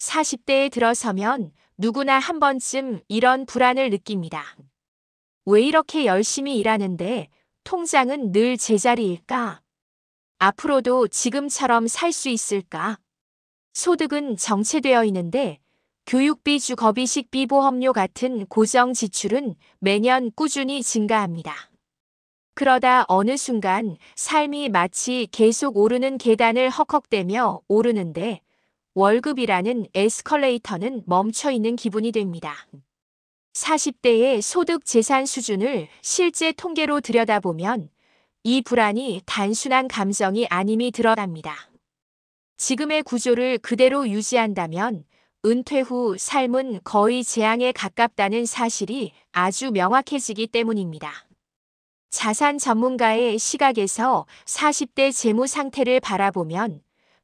40대에 들어서면 누구나 한 번쯤 이런 불안을 느낍니다. 왜 이렇게 열심히 일하는데 통장은 늘 제자리일까? 앞으로도 지금처럼 살 수 있을까? 소득은 정체되어 있는데 교육비, 주거비, 식비, 보험료 같은 고정 지출은 매년 꾸준히 증가합니다. 그러다 어느 순간 삶이 마치 계속 오르는 계단을 헉헉대며 오르는데 월급이라는 에스컬레이터는 멈춰 있는 기분이 됩니다. 40대의 소득 재산 수준을 실제 통계로 들여다보면 이 불안이 단순한 감정이 아님이 드러납니다. 지금의 구조를 그대로 유지한다면 은퇴 후 삶은 거의 재앙에 가깝다는 사실이 아주 명확해지기 때문입니다. 자산 전문가의 시각에서 40대 재무 상태를 바라보면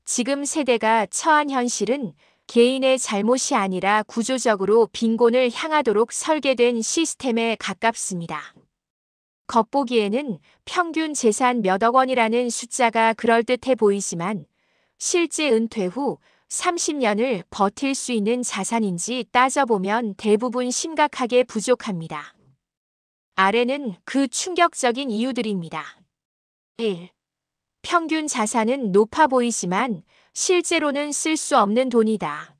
지금 세대가 처한 현실은 개인의 잘못이 아니라 구조적으로 빈곤을 향하도록 설계된 시스템에 가깝습니다. 겉보기에는 평균 재산 몇억 원이라는 숫자가 그럴듯해 보이지만 실제 은퇴 후 30년을 버틸 수 있는 자산인지 따져보면 대부분 심각하게 부족합니다. 아래는 그 충격적인 이유들입니다. 1. 평균 자산은 높아 보이지만 실제로는 쓸 수 없는 돈이다.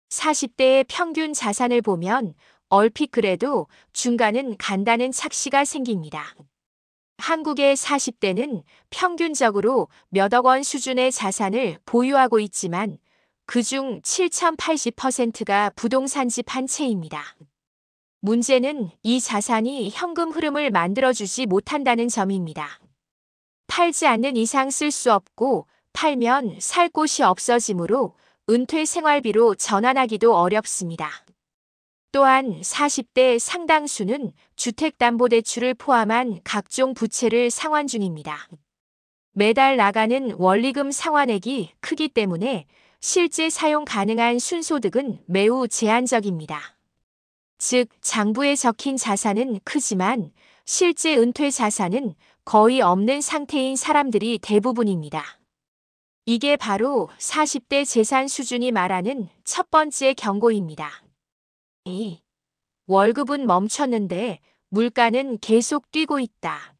40대의 평균 자산을 보면 얼핏 그래도 중간은 간다는 착시가 생깁니다. 한국의 40대는 평균적으로 몇억 원 수준의 자산을 보유하고 있지만 그중 7,080%가 부동산 집 한 채입니다. 문제는 이 자산이 현금 흐름을 만들어주지 못한다는 점입니다. 팔지 않는 이상 쓸 수 없고 팔면 살 곳이 없어지므로 은퇴 생활비로 전환하기도 어렵습니다. 또한 40대 상당수는 주택담보대출을 포함한 각종 부채를 상환 중입니다. 매달 나가는 원리금 상환액이 크기 때문에 실제 사용 가능한 순소득은 매우 제한적입니다. 즉, 장부에 적힌 자산은 크지만 실제 은퇴 자산은 거의 없는 상태인 사람들이 대부분입니다. 이게 바로 40대 재산 수준이 말하는 첫 번째 경고입니다. 2. 월급은 멈췄는데 물가는 계속 뛰고 있다.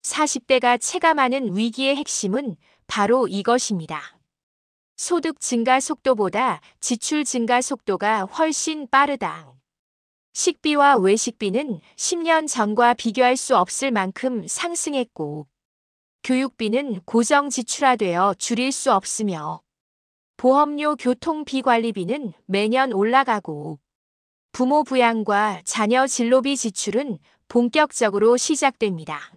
40대가 체감하는 위기의 핵심은 바로 이것입니다. 소득 증가 속도보다 지출 증가 속도가 훨씬 빠르다. 식비와 외식비는 10년 전과 비교할 수 없을 만큼 상승했고, 교육비는 고정 지출화되어 줄일 수 없으며, 보험료, 교통비 관리비는 매년 올라가고, 부모 부양과 자녀 진로비 지출은 본격적으로 시작됩니다.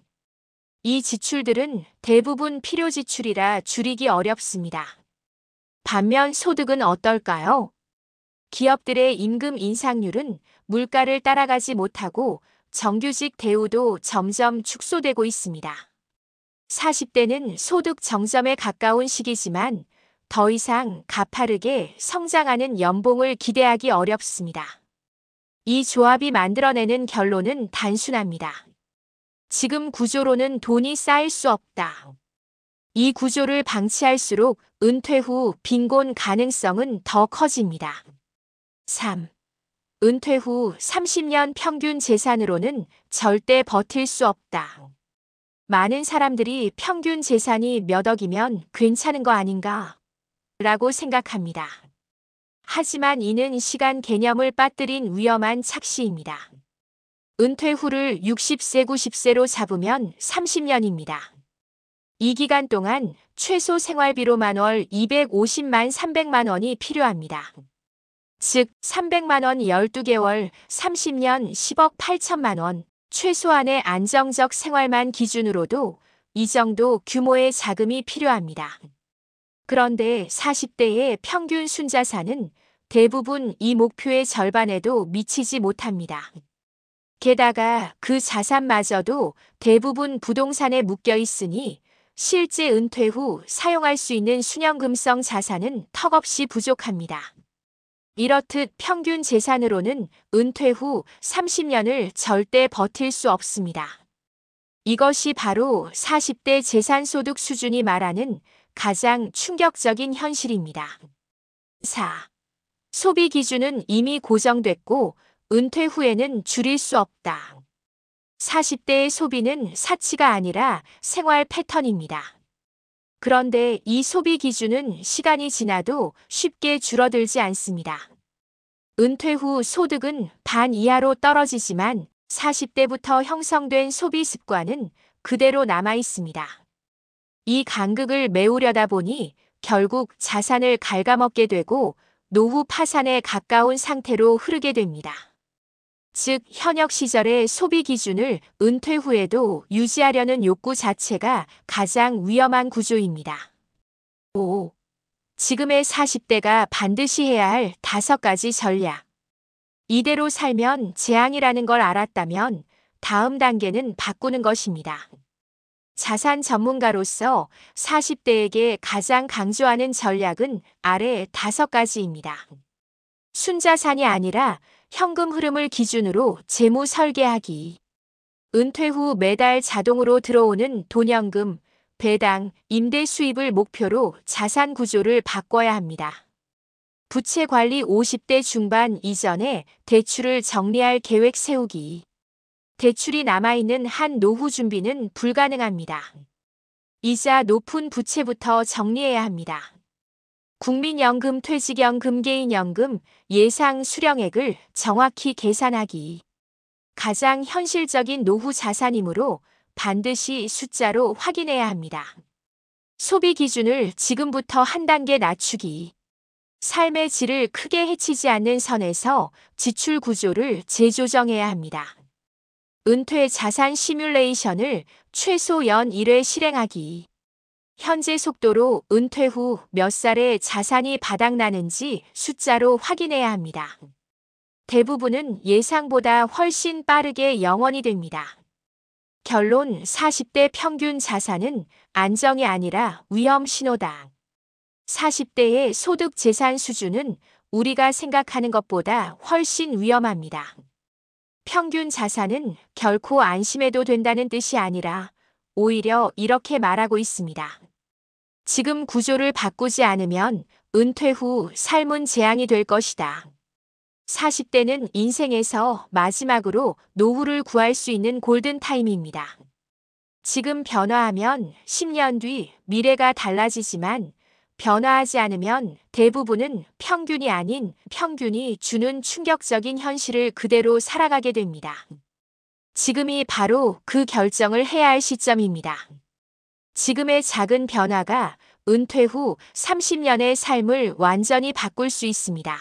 이 지출들은 대부분 필요 지출이라 줄이기 어렵습니다. 반면 소득은 어떨까요? 기업들의 임금 인상률은 물가를 따라가지 못하고 정규직 대우도 점점 축소되고 있습니다. 40대는 소득 정점에 가까운 시기지만 더 이상 가파르게 성장하는 연봉을 기대하기 어렵습니다. 이 조합이 만들어내는 결론은 단순합니다. 지금 구조로는 돈이 쌓일 수 없다. 이 구조를 방치할수록 은퇴 후 빈곤 가능성은 더 커집니다. 3. 은퇴 후 30년 평균 재산으로는 절대 버틸 수 없다. 많은 사람들이 평균 재산이 몇 억이면 괜찮은 거 아닌가? 라고 생각합니다. 하지만 이는 시간 개념을 빠뜨린 위험한 착시입니다. 은퇴 후를 60세, 90세로 잡으면 30년입니다. 이 기간 동안 최소 생활비로만 월 250만 300만 원이 필요합니다. 즉 300만 원 12개월 30년 10억 8천만 원, 최소한의 안정적 생활만 기준으로도 이 정도 규모의 자금이 필요합니다. 그런데 40대의 평균 순자산은 대부분 이 목표의 절반에도 미치지 못합니다. 게다가 그 자산마저도 대부분 부동산에 묶여 있으니 실제 은퇴 후 사용할 수 있는 순연금성 자산은 턱없이 부족합니다. 이렇듯 평균 재산으로는 은퇴 후 30년을 절대 버틸 수 없습니다. 이것이 바로 40대 재산소득 수준이 말하는 가장 충격적인 현실입니다. 4. 소비 기준은 이미 고정됐고 은퇴 후에는 줄일 수 없다. 40대의 소비는 사치가 아니라 생활 패턴입니다. 그런데 이 소비 기준은 시간이 지나도 쉽게 줄어들지 않습니다. 은퇴 후 소득은 반 이하로 떨어지지만 40대부터 형성된 소비 습관은 그대로 남아 있습니다. 이 간극을 메우려다 보니 결국 자산을 갉아먹게 되고 노후 파산에 가까운 상태로 흐르게 됩니다. 즉, 현역 시절의 소비 기준을 은퇴 후에도 유지하려는 욕구 자체가 가장 위험한 구조입니다. 5. 지금의 40대가 반드시 해야 할 5가지 전략. 이대로 살면 재앙이라는 걸 알았다면 다음 단계는 바꾸는 것입니다. 자산 전문가로서 40대에게 가장 강조하는 전략은 아래 5가지입니다. 순자산이 아니라 현금 흐름을 기준으로 재무 설계하기. 은퇴 후 매달 자동으로 들어오는 돈연금, 배당, 임대 수입을 목표로 자산 구조를 바꿔야 합니다. 부채 관리 50대 중반 이전에 대출을 정리할 계획 세우기. 대출이 남아있는 한 노후 준비는 불가능합니다. 이자 높은 부채부터 정리해야 합니다. 국민연금, 퇴직연금, 개인연금, 예상 수령액을 정확히 계산하기. 가장 현실적인 노후 자산이므로 반드시 숫자로 확인해야 합니다. 소비 기준을 지금부터 한 단계 낮추기. 삶의 질을 크게 해치지 않는 선에서 지출 구조를 재조정해야 합니다. 은퇴 자산 시뮬레이션을 최소 연 1회 실행하기. 현재 속도로 은퇴 후 몇 살에 자산이 바닥나는지 숫자로 확인해야 합니다. 대부분은 예상보다 훨씬 빠르게 영원이 됩니다. 결론: 40대 평균 자산은 안정이 아니라 위험 신호다. 40대의 소득 재산 수준은 우리가 생각하는 것보다 훨씬 위험합니다. 평균 자산은 결코 안심해도 된다는 뜻이 아니라 오히려 이렇게 말하고 있습니다. 지금 구조를 바꾸지 않으면 은퇴 후 삶은 재앙이 될 것이다. 40대는 인생에서 마지막으로 노후를 구할 수 있는 골든타임입니다. 지금 변화하면 10년 뒤 미래가 달라지지만 변화하지 않으면 대부분은 평균이 아닌 평균이 주는 충격적인 현실을 그대로 살아가게 됩니다. 지금이 바로 그 결정을 해야 할 시점입니다. 지금의 작은 변화가 은퇴 후 30년의 삶을 완전히 바꿀 수 있습니다.